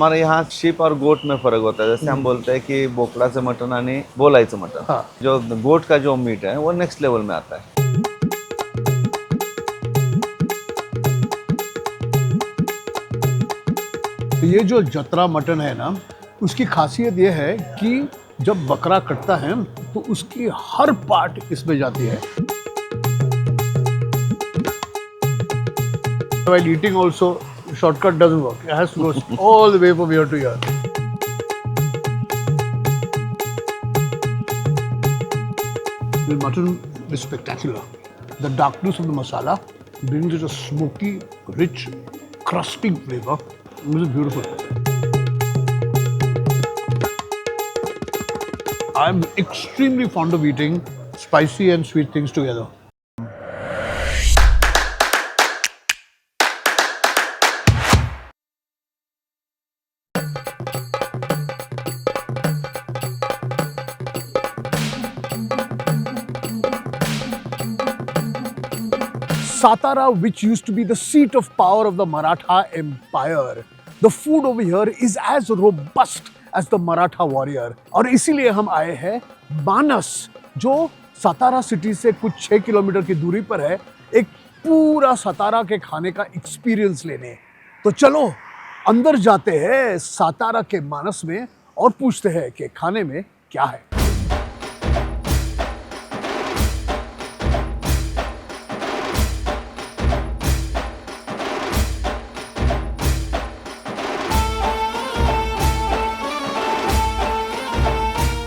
हमारे यहाँ शीप और गोट में फर्क होता है। जैसे हम बोलते हैं कि बोकडाचं मटन आणि बोलायचं मटन, हाँ। जो गोट का जो मीट है वो नेक्स्ट लेवल में आता है। तो ये जो जतरा मटन है ना, उसकी खासियत ये है कि जब बकरा कटता है तो उसकी हर पार्ट इसमें जाती है। While eating also, shortcut doesn't work. It has to go all the way from here to here. The mutton is spectacular. The darkness of the masala brings it a smoky, rich, crusty flavor. This is beautiful. I'm extremely fond of eating spicy and sweet things together. Satara, which used to be the seat of power of the Maratha Empire, the food over here is as robust as the Maratha warrior. और इसीलिए हम आए हैं मानस, जो सतारा city से कुछ 6 kilometre की दूरी पर है, एक पूरा सतारा के खाने का एक्सपीरियंस लेने। तो चलो अंदर जाते हैं सतारा के मानस में और पूछते हैं कि खाने में क्या है।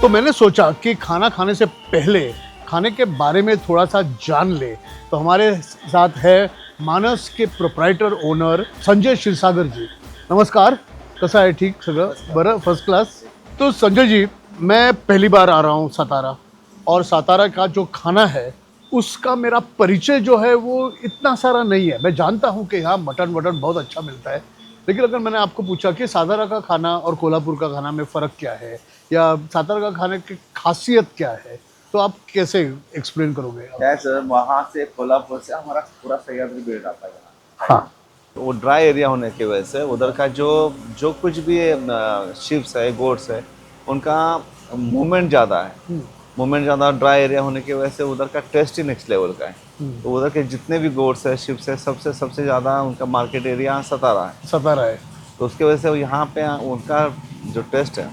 तो मैंने सोचा कि खाना खाने से पहले खाने के बारे में थोड़ा सा जान ले। तो हमारे साथ है मानस के प्रोप्राइटर ओनर संजय क्षीरसागर जी। नमस्कार, कसं आहे? ठीक सगळं बरं, फर्स्ट क्लास। तो संजय जी, मैं पहली बार आ रहा हूँ सतारा, और सतारा का जो खाना है उसका मेरा परिचय जो है वो इतना सारा नहीं है। मैं जानता हूँ कि यहाँ मटन बहुत अच्छा मिलता है, लेकिन अगर मैंने आपको पूछा कि सतारा का खाना और कोल्हापुर का खाना में फ़र्क क्या है, या सतारा का खाने की खासियत क्या है, तो आप कैसे एक्सप्लेन करोगे? क्या सर, वहाँ से कोल्हापुर से हमारा पूरा सह्याद्री बेल्ट आता है यहाँ। हाँ, वो ड्राई एरिया होने की वजह से उधर का जो कुछ भी शिप्स है, गोट्स है, उनका मूवमेंट ज़्यादा है। मूवमेंट ज़्यादा, ड्राई एरिया होने की वजह से उधर का टेस्ट ही नेक्स्ट लेवल का है। तो उधर के जितने भी गोट्स है, शिप्स है, सबसे ज़्यादा उनका मार्केट एरिया सतारा है। सतारा है। तो उसकी वजह से यहाँ पे उनका जो टेस्ट है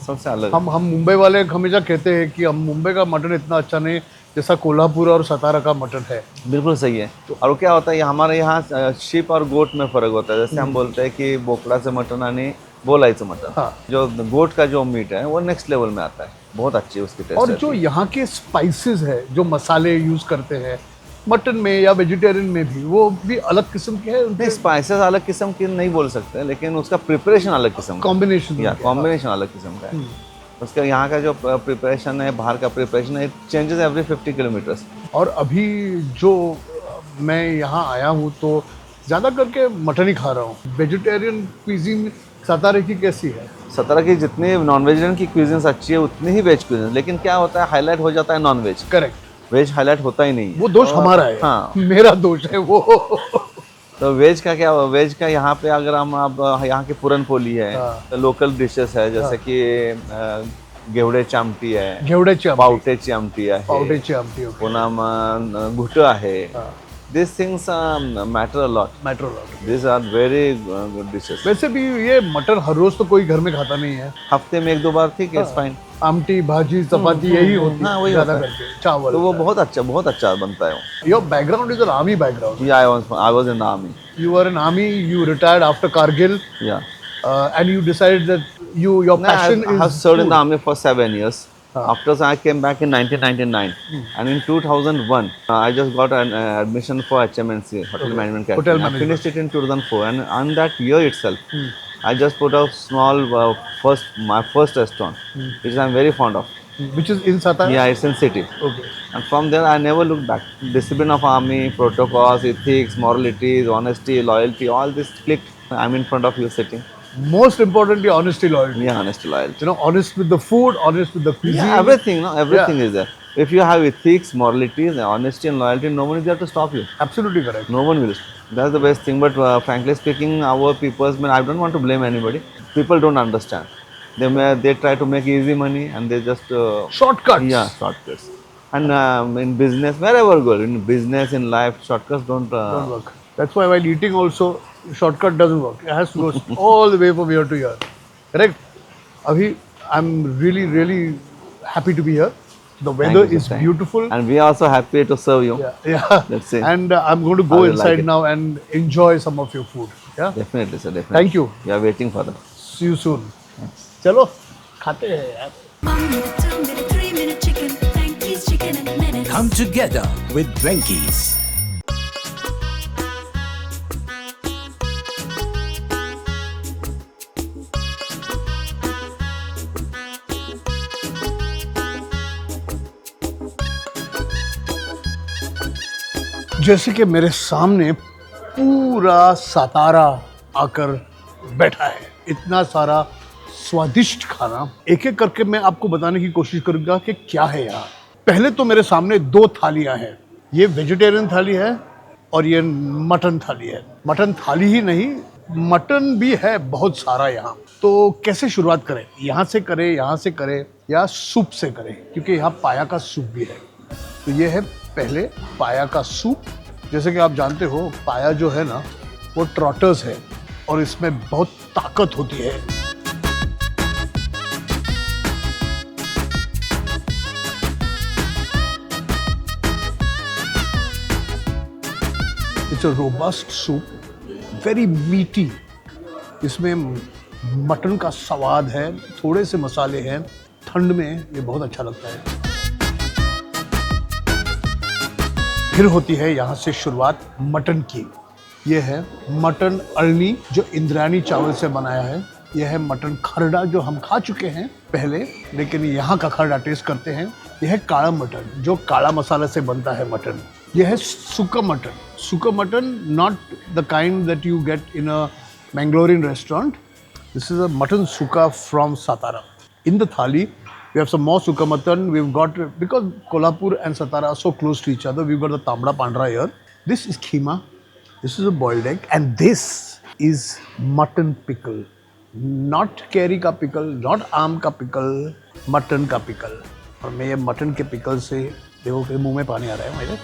सबसे अलग। हम मुंबई वाले हमेशा कहते हैं कि हम मुंबई का मटन इतना अच्छा नहीं जैसा कोल्हापुर और सतारा का मटन है। बिल्कुल सही है। और क्या होता है, हमारे यहाँ शीप और गोट में फ़र्क होता है। जैसे हम बोलते हैं कि बोकडाचं मटन आणि बोलायचं मटन, हाँ। जो गोट का जो मीट है वो नेक्स्ट लेवल में आता है, बहुत अच्छी उसकी टेस्ट। और जो यहाँ के स्पाइसेस है, जो मसाले यूज़ करते हैं मटन में या वेजिटेरियन में भी, वो भी अलग किस्म के हैं। नहीं, स्पाइसेस अलग किस्म की नहीं बोल सकते, लेकिन उसका प्रिपरेशन अलग किस्म का, कॉम्बिनेशन अलग किस्म का है। उसका यहाँ का जो प्रिपरेशन है, बाहर का प्रिपरेशन है, चेंजेस एवरी 50 किलोमीटर्स। और अभी जो मैं यहाँ आया हूँ तो ज़्यादा करके मटन ही खा रहा हूँ। वेजिटेरियन क्विजीन सतारा की कैसी है? सतारा की जितनी नॉन वेजिटेरियन की क्विजीन्स अच्छी है, उतनी ही वेज क्विजीन, लेकिन क्या होता है, हाईलाइट हो जाता है non veg. Correct. Veg highlight होता ही नहीं है। वो दोष हमारा है। हाँ, मेरा दोष है वो। तो वेज का क्या, वेज का यहाँ पे अगर हम अब यहाँ की पूरन पोली है, हाँ। तो लोकल डिशेस है, जैसे कि घेवड्याची आमटी है, घेवड्याची आमटी, पावट्याची आमटी आहे, पावट्याची आमटी, पुन्हा घुटं आहे। These things matter a lot. Matter lot. These are very good dishes. वैसे भी ये मटन हर रोज तो कोई घर में खाता नहीं है। हफ्ते में 1-2 बार ठीक है, फाइन। आमटी, भाजी, चपाती यही होती हाँ, है वही ज़्यादा होता है। करके, चावल। तो वो बहुत अच्छा बनता है वो। Your background is an army background. Yeah, I was in the army. You were in army, you retired after Kargil, Yeah. and you decided that your passion I have is served in the food. army for 7 years. After that, I came back in 1999, and in 2001, I just got an admission for HMNC, Hotel Management Academy. Hotel I Management. finished it in 2004, and on that year itself, I just put a small my first restaurant, which I'm very fond of. Which is in Satara? Yeah, it's in city. Okay. And from there, I never looked back. Discipline of army, protocols, ethics, moralities, honesty, loyalty, all this clicked. I'm in front of you sitting. Most importantly, honesty, loyalty. Yeah, honesty, loyalty. You know, honest with the food, honest with the cuisine. Yeah, everything, no, everything is there. If you have ethics, moralities, honesty, and loyalty, no one is there to stop you. Absolutely correct. No one will. That's the best thing. But frankly speaking, our people's, I don't want to blame anybody. people don't understand. They try to make easy money and they just Shortcuts. yeah, shortcuts. And in business, wherever you go, in business, in life, shortcuts don't Don't work. That's why while eating also, shortcut doesn't work. It has to go all the way from here to here. Correct? Abhi, I'm really, really happy to be here. The Thank weather you, is sir. beautiful. And we are also happy to serve you. Yeah. Let's see. And I'm going to How go you like inside it. now and enjoy some of your food. Yeah. Definitely, sir. Definitely. Thank you. We are waiting for that. See you soon. चलो खाते हैं यार. 1 minute, 2 minute, 3 minute chicken. Frankie's chicken in a minute. Come together with Drenkies. जैसे कि मेरे सामने पूरा सातारा आकर बैठा है, इतना सारा स्वादिष्ट खाना, एक एक करके मैं आपको बताने की कोशिश करूंगा कि क्या है यहाँ. पहले तो मेरे सामने 2 थालियाँ हैं. ये वेजिटेरियन थाली है और ये मटन थाली है. मटन थाली ही नहीं, मटन भी है बहुत सारा यहाँ. तो कैसे शुरुआत करें? यहाँ से करें, यहाँ से करें या सूप से करें, क्योंकि यहाँ पाया का सूप भी है. तो ये है पहले पाया का सूप. जैसे कि आप जानते हो, पाया जो है ना वो ट्रॉटर्स है और इसमें बहुत ताकत होती है. It's a robust soup, very मीटी. इसमें मटन का स्वाद है, थोड़े से मसाले हैं. ठंड में ये बहुत अच्छा लगता है. फिर होती है यहाँ से शुरुआत मटन की. ये है मटन अळनी जो इंद्रायणी चावल से बनाया है. यह है मटन खरड़ा जो हम खा चुके हैं पहले, लेकिन यहाँ का खरड़ा टेस्ट करते हैं. यह है काला मटन जो काला मसाला से बनता है मटन. यह है सुका मटन. सुका mutton, not the kind that you get in a Mangalorean restaurant. This is a mutton suka from Satara. In the thali, we have some more suka mutton. We've got, because Kolhapur and Satara are so close to each other, we've got the tamda pandra here. This is keema. This is a boiled egg. And this is mutton pickle. Not curry ka pickle, not आम का pickle, mutton का pickle. और मैं ये mutton के pickle से देखो कि मुंह में पानी आ रहा है मेरे.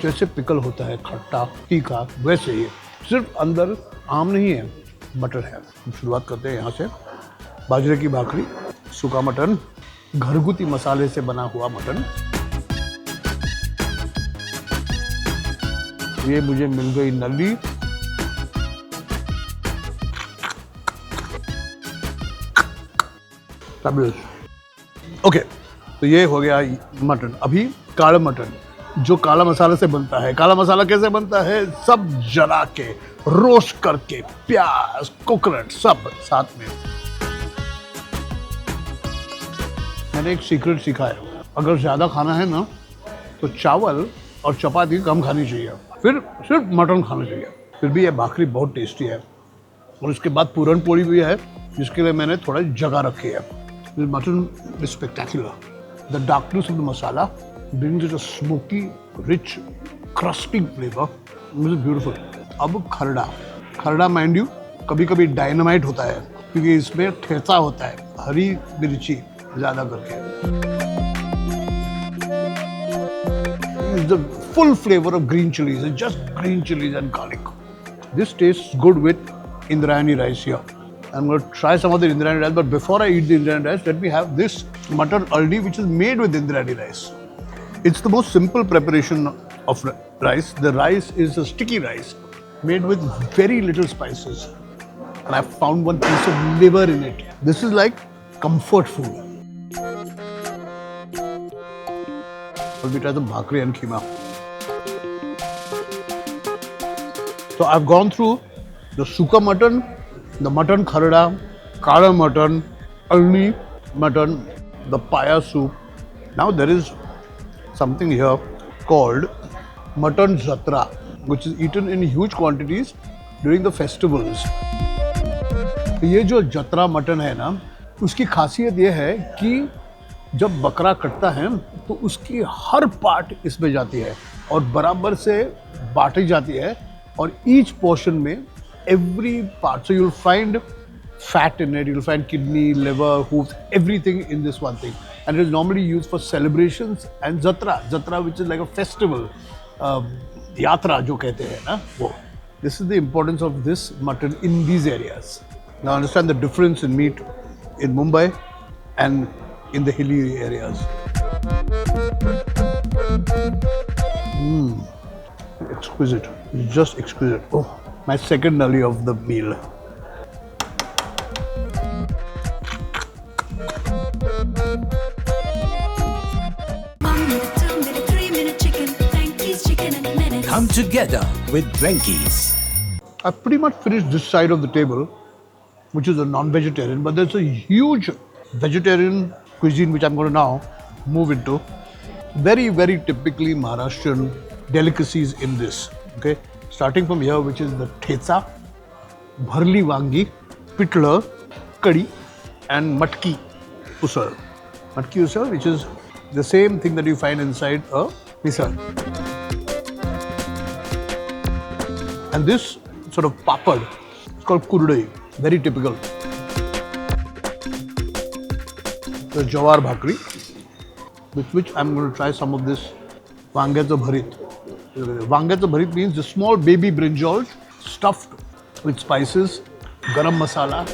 जैसे पिकल होता है खट्टा तीखा, वैसे ही सिर्फ अंदर आम नहीं है, मटन है. हम शुरुआत करते हैं यहाँ से. बाजरे की भाकरी, सूखा मटन, घरगुती मसाले से बना हुआ मटन. ये मुझे मिल गई नली. ओके, तो ये हो गया मटन. अभी काला मटन जो काला मसाला से बनता है. काला मसाला कैसे बनता है? सब जला के, रोस्ट करके, प्याज, कोकोनट सब साथ में. मैंने एक सीक्रेट सीखा है, अगर ज़्यादा खाना है ना तो चावल और चपाती कम खानी चाहिए, फिर सिर्फ मटन खाना चाहिए. फिर भी ये भाकरी बहुत टेस्टी है. और उसके बाद पूरन पोली भी है, जिसके लिए मैंने थोड़ा जगह रखी है. Mutton is spectacular. The darkness of the masala brings it a smoky, rich, crusty flavor. This is beautiful. अब खरड़ा. खरड़ा माइंड यू कभी कभी डायनामाइट होता है, क्योंकि इसमें ठेसा होता है, हरी मिर्ची ज़्यादा करके. The full flavor of green chilies, just green chilies and garlic. This tastes good with Indrayani rice here. I'm going to try some of the Indrayani rice, but before I eat the Indrayani rice, let me have this mutton aldi, which is made with Indrayani rice. It's the most simple preparation of rice. The rice is a sticky rice made with very little spices. And I found one piece of liver in it. This is like comfort food. Let me try the bhakri and keema. So I've gone through the suka mutton, the mutton kharda, kala mutton, alni mutton, the paya soup. Now there is something here called mutton jatra, which is eaten in huge quantities during the festivals. ये जो जत्रा mutton है ना, उसकी खासियत ये है कि जब बकरा कटता है तो उसकी हर पार्ट इसमें जाती है. और बराबर से बांटी जाती है और ईच पोर्शन में every part, so you'll find fat in it, you'll find kidney, liver, hooves, everything in this one thing. And it is normally used for celebrations and jatra which is like a festival, yatra jo kehte hai na wo. This is the importance of this mutton in these areas. Now understand the difference in meat in Mumbai and in the hilly areas. Exquisite, just exquisite. Oh, my second nully of the meal. 1 minute, 2 minute, 3 minute chicken. Frankie's Chicken in a minute. Come together with Drankies. I've pretty much finished this side of the table, which is a non-vegetarian, but there's a huge vegetarian cuisine which I'm going to now move into. Very, very typically Maharashtrian delicacies in this. Okay, starting from here, which is the thetsa, bharli wangi, pitla, kadi, and matki usal. Matki usal, which is the same thing that you find inside a misal. And this sort of papad, it's called kurdai, very typical. The jawar bhakri, with which I'm going to try some of this vangyatsa bharit. Vangyatsa bharit means the small baby brinjal stuffed with spices, garam masala.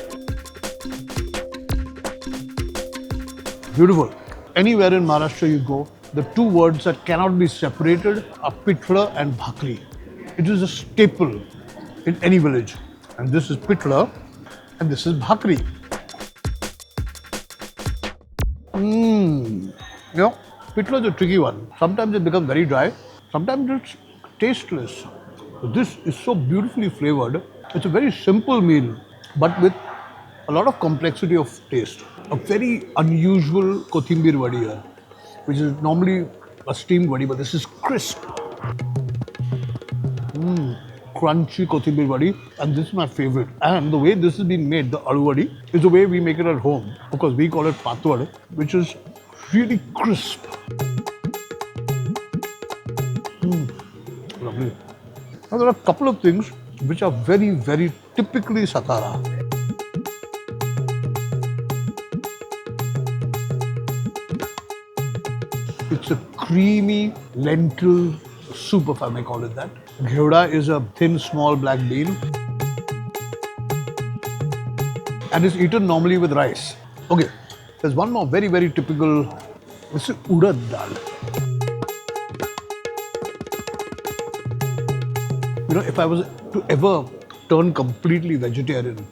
Beautiful. Anywhere in Maharashtra you go, the two words that cannot be separated are pitla and bhakri. It is a staple in any village. And this is pitla and this is bhakri. You know, pitla is a tricky one. Sometimes it becomes very dry, sometimes it's tasteless. This is so beautifully flavored. It's a very simple meal, but with a lot of complexity of taste. A very unusual Kothimbir vadi here, which is normally a steamed vadi, but this is crisp. Crunchy Kothimbir vadi, and this is my favorite. And the way this is being made, the aloo vadi, is the way we make it at home. Of course, we call it patwad, which is really crisp. Lovely. Now there are a couple of things which are very, very typically Satara. It's a creamy lentil soup, if I may call it that. Gheuda is a thin, small black bean. And it's eaten normally with rice. Okay, there's one more very, very typical. This is urad dal. You know, if I was to ever turn completely vegetarian,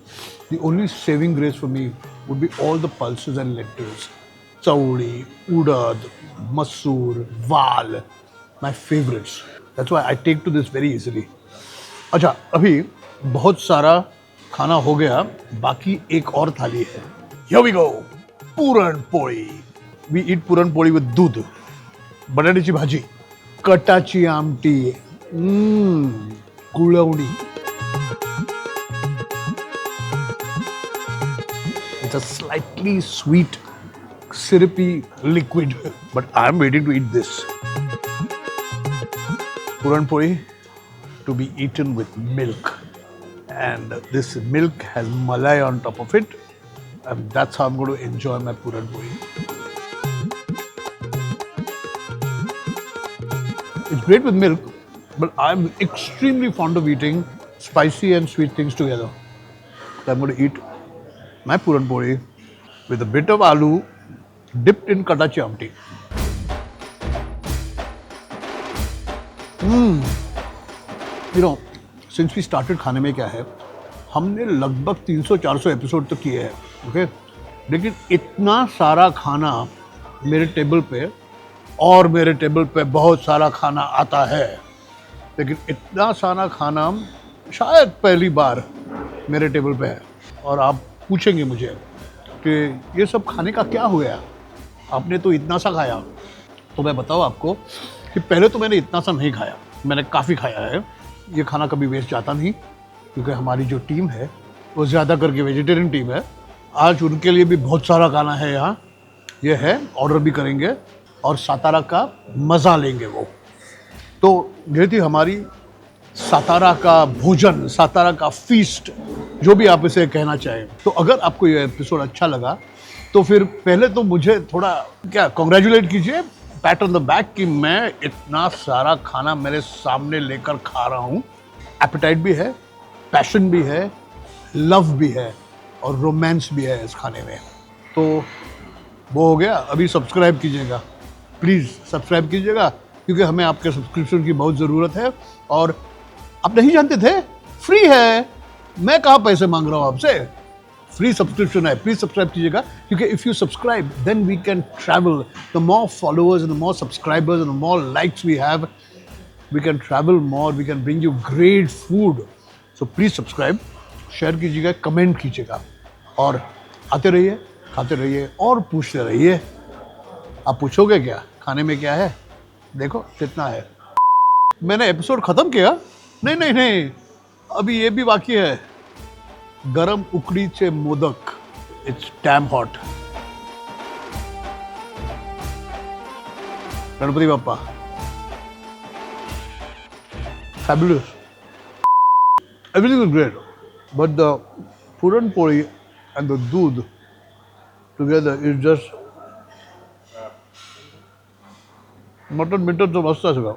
the only saving grace for me would be all the pulses and lentils. Chaudi, urad, masoor, val, my favorites. That's why I take to this very easily. अच्छा, अभी बहुत सारा खाना हो गया, बाकी एक और थाली है. Here we go. Puran poli. We eat puran poli with दूध, बटाट्याची भाजी, कटाची आमटी, गुळवणी. It's a slightly sweet, syrupy liquid, but I'm waiting to eat this. Puran poli to be eaten with milk, and this milk has malai on top of it, and that's how I'm going to enjoy my puran poli. It's great with milk, but I'm extremely fond of eating spicy and sweet things together. So I'm going to eat my puran poli with a bit of aloo dipped in katachi amti. You know, since we started खाने में क्या है, हमने लगभग 300-400 episode तो किए हैं, okay? लेकिन इतना सारा खाना मेरे टेबल पे और मेरे टेबल पे बहुत सारा खाना आता है, लेकिन इतना सारा खाना शायद पहली बार मेरे टेबल पे है. और आप पूछेंगे मुझे कि ये सब खाने का क्या हुआ, आपने तो इतना सा खाया. तो मैं बताऊँ आपको कि पहले तो मैंने इतना सा नहीं खाया, मैंने काफ़ी खाया है. ये खाना कभी वेस्ट जाता नहीं, क्योंकि हमारी जो टीम है वो ज़्यादा करके वेजिटेरियन टीम है. आज उनके लिए भी बहुत सारा खाना है यहाँ. ये है, ऑर्डर भी करेंगे और सातारा का मज़ा लेंगे वो. तो ये थी हमारी सातारा का भोजन, सातारा का फीस्ट, जो भी आप इसे कहना चाहें। तो अगर आपको ये एपिसोड अच्छा लगा तो फिर पहले तो मुझे थोड़ा क्या कॉन्ग्रेचुलेट कीजिए, पैट ऑन द बैक, कि मैं इतना सारा खाना मेरे सामने लेकर खा रहा हूँ। एपेटाइट भी है, पैशन भी है, लव भी है और रोमांस भी है इस खाने में। तो वो हो गया। अभी सब्सक्राइब कीजिएगा, प्लीज़ सब्सक्राइब कीजिएगा, क्योंकि हमें आपके सब्सक्रिप्शन की बहुत ज़रूरत है। और आप नहीं जानते थे, फ्री है, मैं कहाँ पैसे मांग रहा हूँ आपसे, फ्री सब्सक्रिप्शन है, प्लीज सब्सक्राइब कीजिएगा, क्योंकि if you subscribe then we can travel, the more followers and the more subscribers and the more likes we have, we can travel more, we can bring you great food. So please subscribe, share कीजिएगा, comment कीजिएगा और आते रहिए, खाते रहिए और पूछते रहिए। आप पूछोगे क्या खाने में क्या है, देखो कितना है। मैंने एपिसोड खत्म किया? नहीं नहीं नहीं, अभी ये भी बाकी है, गरम उकडीचे modak, it's damn hot. Ganpati Bappa, fabulous, everything is great, but the puran poli and the doodh together is just mutton mitten तो मस्त है सगळं।